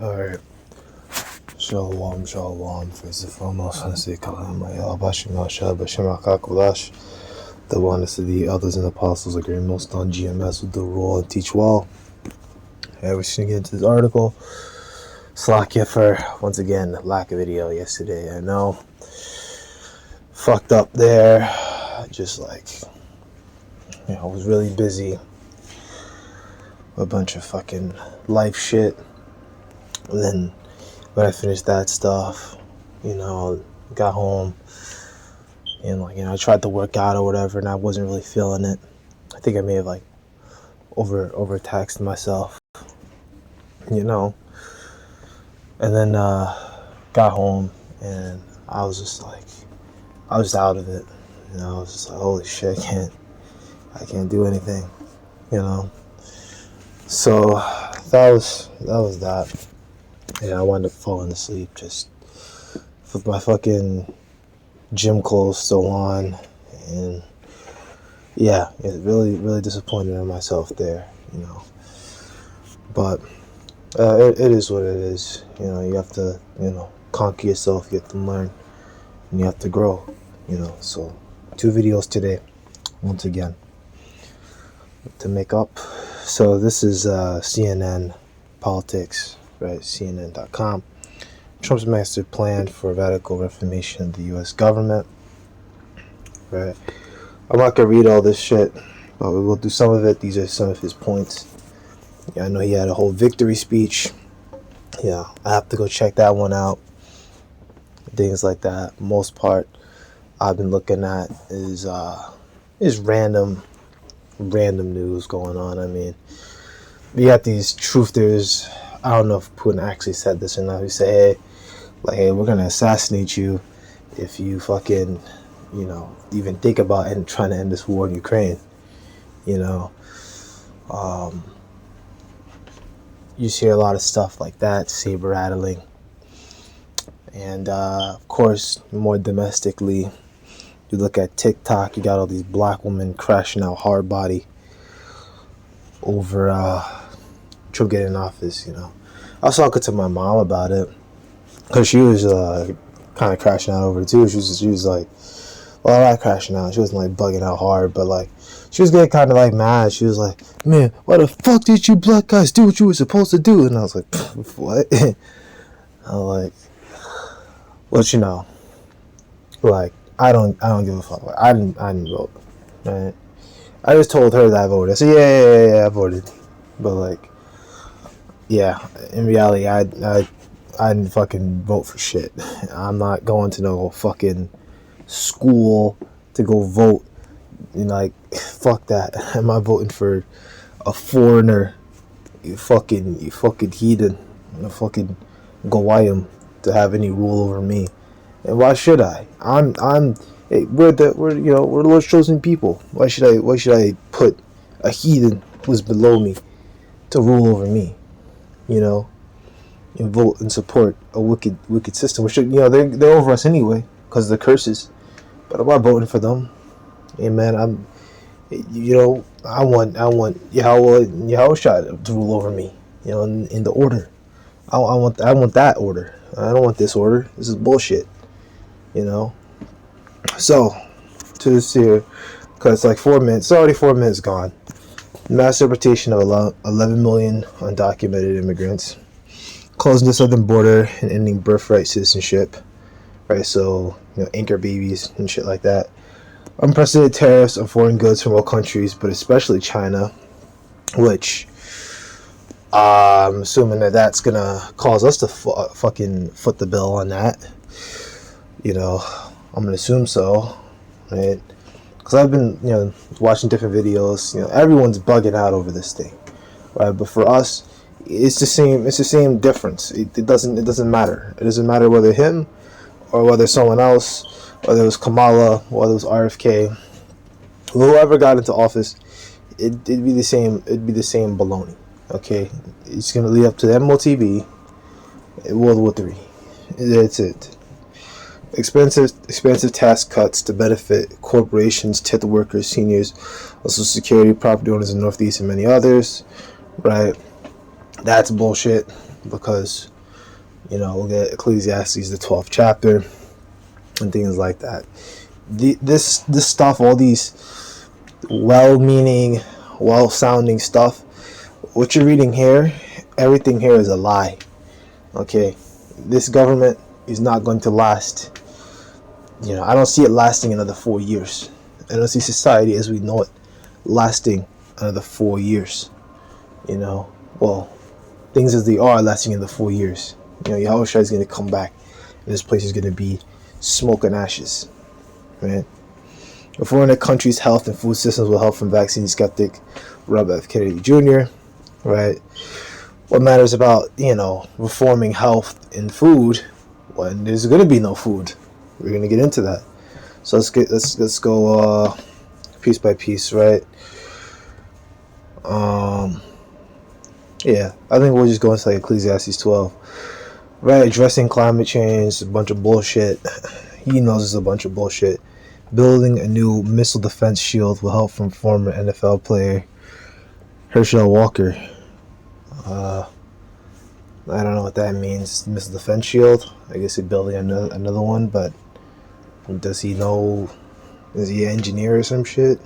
Alright. Shalom, shalom. First and foremost, I say Kalam Yahbashim Shah Bashim Akakulash. The oneness of the elders and apostles agree most on GMS with the rule and teach well. We're just gonna get into this article. Slakia for, once again, lack of video yesterday. I know. Fucked up there. Just like, I was really busy. A bunch of fucking life shit. And then when I finished that stuff, got home and I tried to work out or whatever, and I wasn't really feeling it. I think I may have overtaxed myself, and then got home and I was just out of it. I was just like, holy shit, I can't do anything, So that was that. Yeah, I wound up falling asleep just with my fucking gym clothes still on, and yeah, it's really disappointed in myself there, But it is what it is, You have to, conquer yourself. You have to learn, and you have to grow, So 2 videos today, once again, to make up. So this is CNN politics. Right, CNN.com. Trump's master plan for radical reformation of the U.S. government. Right. I'm not going to read all this shit, but we will do some of it. These are some of his points. Yeah, I know he had a whole victory speech. Yeah, I have to go check that one out. Things like that. Most part I've been looking at is random news going on. I mean, we got these truthers. I don't know if Putin actually said this or not. He said, hey, we're going to assassinate you if you fucking, even think about trying to end this war in Ukraine. You hear a lot of stuff like that, saber rattling. And, of course, more domestically, you look at TikTok, you got all these black women crashing out hard body over Trump getting in office, I was talking to my mom about it because she was kind of crashing out over it too. She was like, well, not crashing out. She wasn't like bugging out hard, but she was getting kind of mad. She was like, man, why the fuck did you black guys do what you were supposed to do? And I was like, what? I was like, I don't give a fuck. I didn't vote, right? I just told her that I voted. I said, yeah, I voted, but yeah, in reality, I didn't fucking vote for shit. I'm not going to no fucking school to go vote. Fuck that. I'm not voting for a foreigner. You fucking heathen, a fucking Gawayim to have any rule over me. And why should I? We're the Lord's chosen people. Why should I put a heathen who's below me to rule over me? And vote and support a wicked system. Which they're over us anyway because of the curses. But I'm not voting for them. Amen. I want Yahushua to rule over me. In the order. I want that order. I don't want this order. This is bullshit. So to this here, because it's 4 minutes. It's already 4 minutes gone. Mass deportation of 11 million undocumented immigrants. Closing the southern border and ending birthright citizenship. Right, so, anchor babies and shit like that. Unprecedented tariffs on foreign goods from all countries, but especially China. Which, I'm assuming that's going to cause us to fucking foot the bill on that. I'm going to assume so. Right? Because I've been, watching different videos. Everyone's bugging out over this thing, right? But for us, it's the same. It's the same difference. It doesn't matter. It doesn't matter whether him or whether someone else, whether it was Kamala, whether it was RFK, whoever got into office, it'd be the same. It'd be the same baloney. Okay, it's gonna lead up to the MOTB, World War III. That's it. Expensive tax cuts to benefit corporations, tech workers, seniors, Social Security, property owners in the Northeast, and many others. Right? That's bullshit because We'll get Ecclesiastes, the 12th chapter, and things like that. This stuff, all these well-meaning, well-sounding stuff, what you're reading here, everything here is a lie. Okay, this government is not going to last. I don't see it lasting another 4 years. I don't see society as we know it lasting another 4 years. Well, things as they are lasting another 4 years. Yahushua is going to come back, and this place is going to be smoke and ashes, right? A foreign country's health and food systems will help from vaccine skeptic Robert F. Kennedy Jr., right? What matters about, reforming health and food when there's going to be no food? We're going to get into that. So let's go piece by piece, right? Yeah, I think we'll just go into like Ecclesiastes 12. Right, addressing climate change, a bunch of bullshit. He knows it's a bunch of bullshit. Building a new missile defense shield with help from former NFL player Herschel Walker. I don't know what that means. Missile defense shield. I guess he's building another one, but does he know? Is he an engineer or some shit?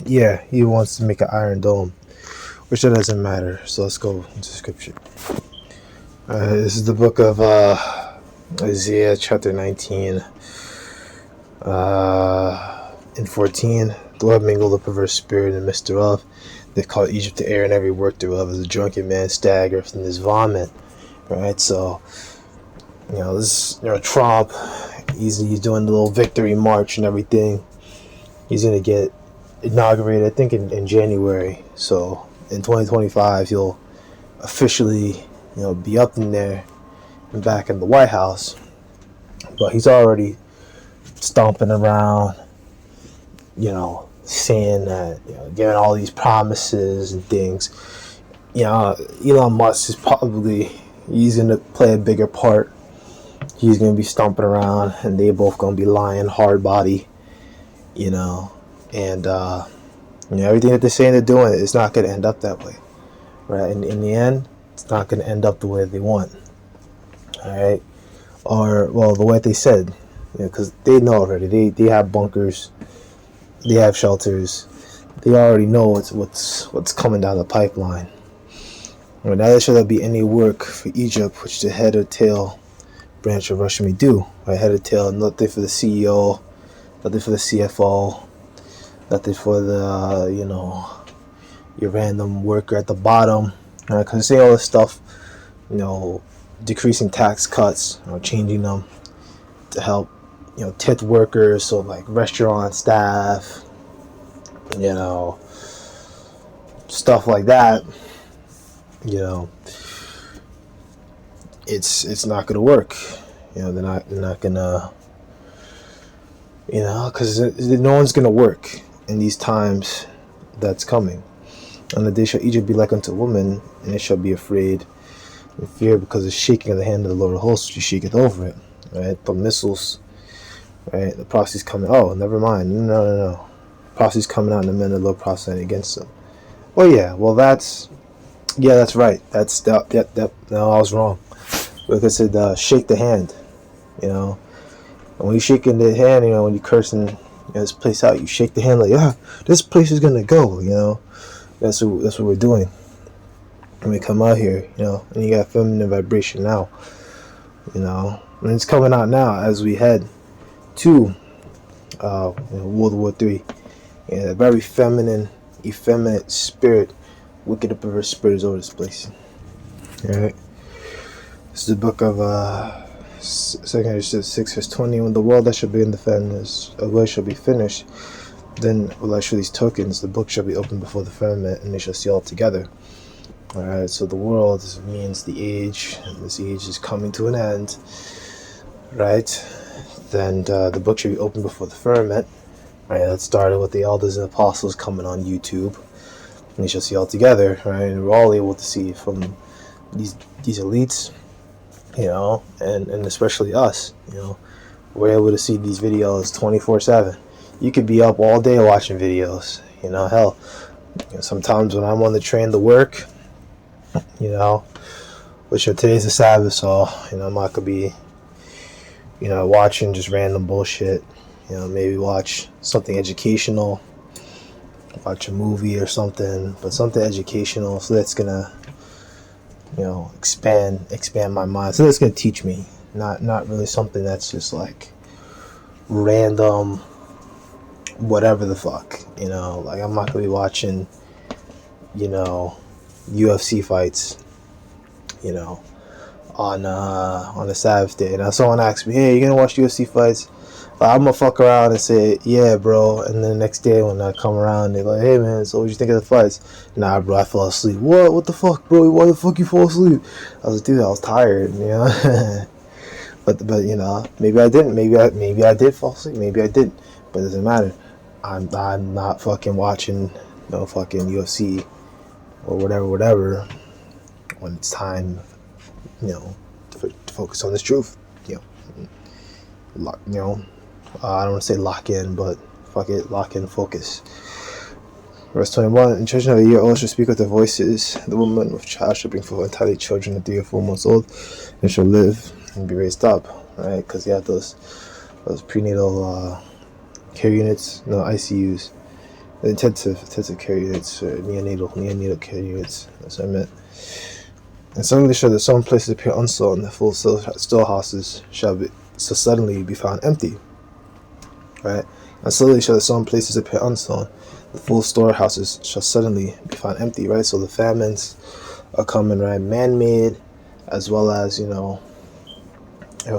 Yeah, he wants to make an iron dome, which it doesn't matter. So let's go into scripture. This is the book of Isaiah, chapter 19, and 14. The Lord mingled the perverse spirit in the midst thereof. They called Egypt to air, and every work thereof as a drunken man staggereth from his vomit. Right, so this Trump, he's doing the little victory march and everything. He's gonna get inaugurated, I think, in January. So in 2025, he'll officially, be up in there and back in the White House. But he's already stomping around, saying that, giving all these promises and things. Elon Musk is he's gonna play a bigger part. He's gonna be stomping around, and they both gonna be lying hard body, and everything that they're saying they're doing, it's not going to end up that way, right? In the end, it's not going to end up the way they want, all right? Or, well, the way they said, because they know already. They have bunkers, they have shelters, they already know what's coming down the pipeline. Right, now, shall there be any work for Egypt, which the head or tail branch of Russia may do, right? Head or tail, nothing for the CEO, nothing for the CFO, nothing for the, your random worker at the bottom, right? Because they say all this stuff, decreasing tax cuts, changing them to help, tip workers, so like restaurant staff, stuff like that, it's not gonna work. They're not gonna, because no one's gonna work in these times that's coming. On the day shall Egypt be like unto a woman, and it shall be afraid and fear because of the shaking of the hand of the Lord of hosts, which shaketh over it. Right? The missiles, right? The prophecy's coming. Oh, never mind. No. Prophecy's coming out, and the men of the Lord prophesying against them. Well, yeah. Well, that's right. That's that. No, I was wrong. Because it said shake the hand. And when you shaking the hand, when you cursing this place out, you shake the hand like, this place is gonna go. That's what we're doing. When we come out here, and you got feminine vibration now, and it's coming out now as we head to World War III. A very feminine, effeminate spirit, wicked and perverse spirit is over this place. All right. This is the book of 2 6 verse 20. When the world that shall be in the fatness of life shall be finished, then will I show these tokens. The book shall be opened before the firmament, and they shall see all together. Alright, so the world means the age, and this age is coming to an end, right? Then the book should be opened before the firmament. Right, that started with the elders and apostles coming on YouTube, and they shall see all together, right? And we're all able to see from these elites, and especially us, we're able to see these videos 24/7. You could be up all day watching videos. Hell, sometimes when I'm on the train to work, which today's the Sabbath, so I'm not gonna be watching just random bullshit. Maybe watch something educational, watch a movie or something, but something educational, so that's gonna expand my mind, so that's gonna teach me, not really something that's just like random whatever the fuck. Like, I'm not gonna be watching UFC fights on a Sabbath day. Now someone asks me, hey, you gonna watch UFC fights? I'm gonna fuck around and say, yeah, bro. And then the next day when I come around, they're like, hey, man, so what you think of the fights? Nah, bro, I fell asleep. What the fuck, bro? Why the fuck you fall asleep? I was like, dude, I was tired, but maybe I didn't. Maybe I did fall asleep. Maybe I didn't. But it doesn't matter. I'm not fucking watching no fucking UFC or whatever when it's time, to focus on this truth. I don't want to say lock in, but fuck it, lock in, focus. Verse 21, in children of the year all shall speak with their voices. The woman with child shall bring forth entirely children of 3 or 4 months old, and shall live and be raised up, right? Because you have those prenatal care units, no, ICUs, the intensive care units, neonatal care units, that's what I meant. And suddenly shall the sown places appear unsown, the full storehouses shall be so suddenly be found empty, right? And suddenly shall the sown places appear unsown, the full storehouses shall suddenly be found empty, right? So the famines are coming, right? Man-made, as well as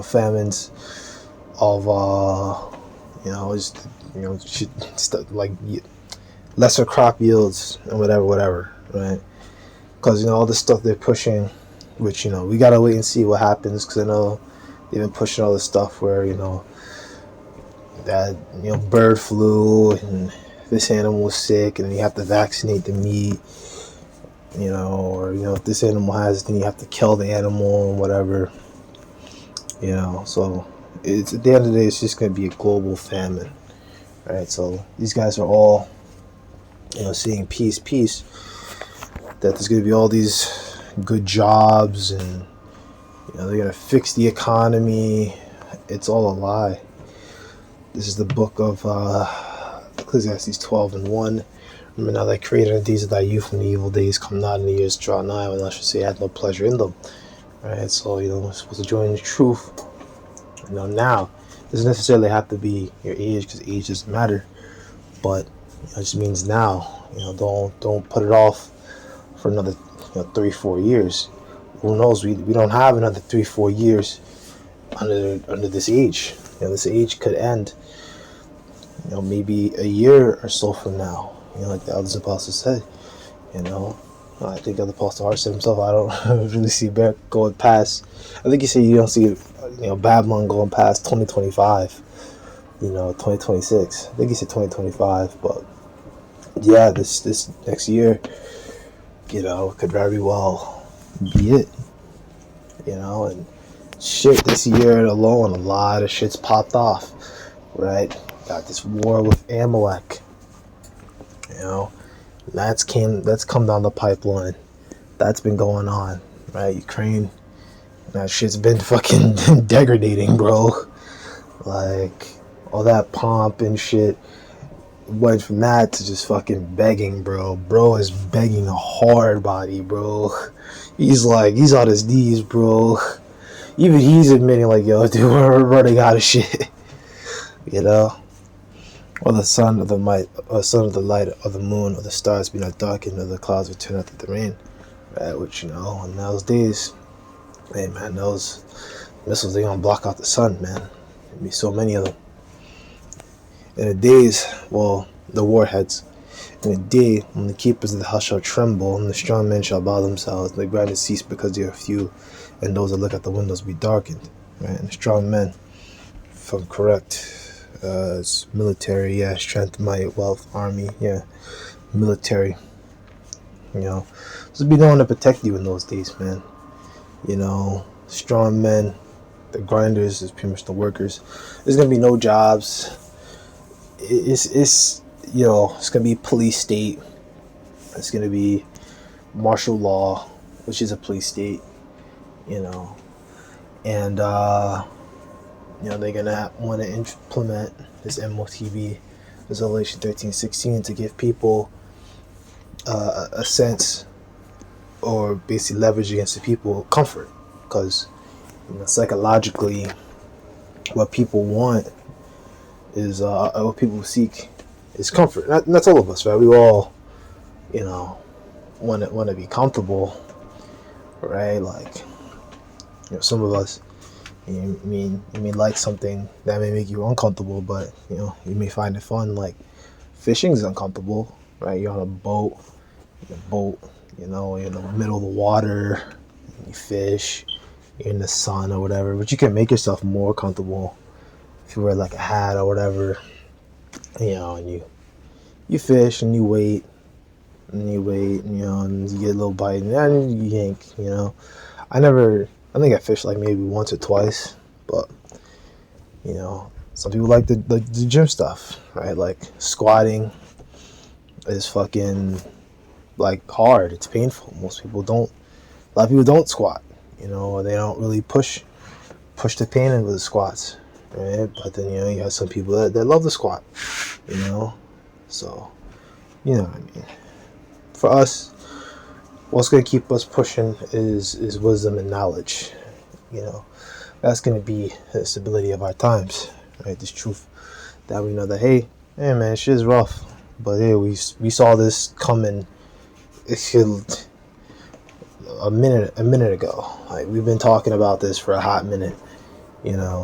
famines of stuff like lesser crop yields and whatever, right? Because all the stuff they're pushing, which we gotta wait and see what happens, because I know they've been pushing all this stuff where that bird flu and this animal was sick and then you have to vaccinate the meat, or if this animal has it, then you have to kill the animal and whatever, so it's at the end of the day it's just going to be a global famine, right? So these guys are all saying peace, that there's going to be all these good jobs and they're going to fix the economy. It's all a lie. This is the book of Ecclesiastes 12:1. Remember, now that I created in the days of thy youth, when the evil days come not and the years draw nigh, when thou shalt say I had no pleasure in them. Right? So we're supposed to join the truth. Now it doesn't necessarily have to be your age, because age doesn't matter, but it just means now. Don't put it off for another 3-4 years. Who knows? We don't have another 3-4 years under this age. This age could end maybe a year or so from now, like the other apostle said. I think the other apostle said himself, I don't really see going past, I think he said you don't see Babylon going past 2025, 2026. I think he said 2025, but yeah, this next year could very well be it, and shit, this year alone a lot of shit's popped off, right? Got this war with Amalek, that's come down the pipeline. That's been going on, right? Ukraine, that shit's been fucking degrading, bro. Like, all that pomp and shit went from that to just fucking begging, bro. Bro is begging a hard body, bro. He's on his knees, bro. Even he's admitting, like, yo, dude, we're running out of shit. Or the sun of the light, or the moon, or the stars be not darkened, or the clouds return after the rain. Right? Which, in those days, hey, man, those missiles, they gonna block out the sun, man. There'll be so many of them. In the days, the warheads. In the day when the keepers of the house shall tremble, and the strong men shall bow themselves, and the grinders cease because they are few, and those that look at the windows be darkened. Right? And the strong men, if I'm correct, it's military, yeah, strength, might, wealth, army, yeah, military. So be known to protect you in those days, man. Strong men the grinders is pretty much the workers. There's gonna be no jobs. It's it's gonna be police state. It's gonna be martial law, which is a police state, you know, and they're gonna want to implement this MOTB Resolution 1316 to give people a sense, or basically leverage against the people, comfort, because psychologically, what people want is what people seek is comfort. And that's all of us, right? We all, want to be comfortable, right? Like, some of us, you may like something that may make you uncomfortable, but you may find it fun. Like, fishing is uncomfortable, right? You're on a boat, you're in the middle of the water, you fish, you're in the sun or whatever, but you can make yourself more comfortable if you wear like a hat or whatever, and you fish and you wait and and you get a little bite and then you yank. I think I fished like maybe once or twice, but some people like the gym stuff, right? Like, squatting is fucking like hard. It's painful. A lot of people don't squat, or they don't really push the pain into the squats, right? But then you have some people that love the squat, so what I mean. For us, what's going to keep us pushing is wisdom and knowledge. That's going to be the stability of our times, right? This truth that we know that, hey man, shit is rough, but hey, we saw this coming. A minute ago. Like, we've been talking about this for a hot minute,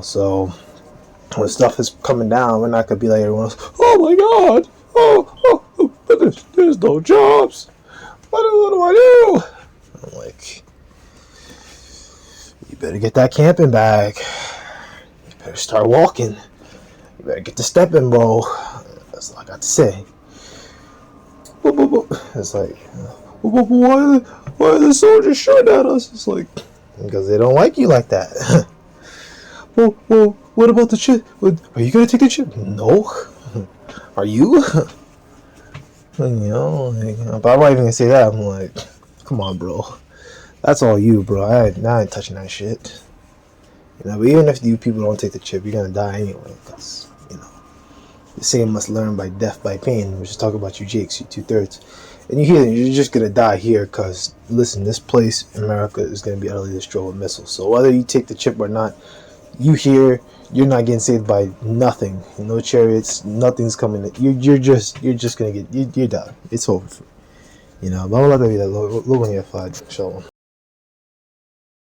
so when stuff is coming down, we're not gonna be like everyone else. Oh my god! But there's no jobs. What do I do? I'm like, you better get that camping bag. You better start walking. You better get the stepping, bro. That's all I got to say. It's like, why are the soldiers shooting at us? It's like, because they don't like you like that. well, what about the chip? Are you gonna take the chip? No. Are you? But I'm not even gonna say that. I'm like, come on, bro. That's all you, bro. I ain't touching that shit. But even if you people don't take the chip, you're gonna die anyway. Because the same must learn by death by pain. We're just talking about you, Jakes, you 2/3. And you're just gonna die here, because listen, this place, America, is gonna be utterly destroyed with missiles. So whether you take the chip or not, you're not getting saved by nothing. No chariots, nothing's coming. You're just gonna you're done. It's over. But I'm gonna let that be that. Look on your side, Shalom.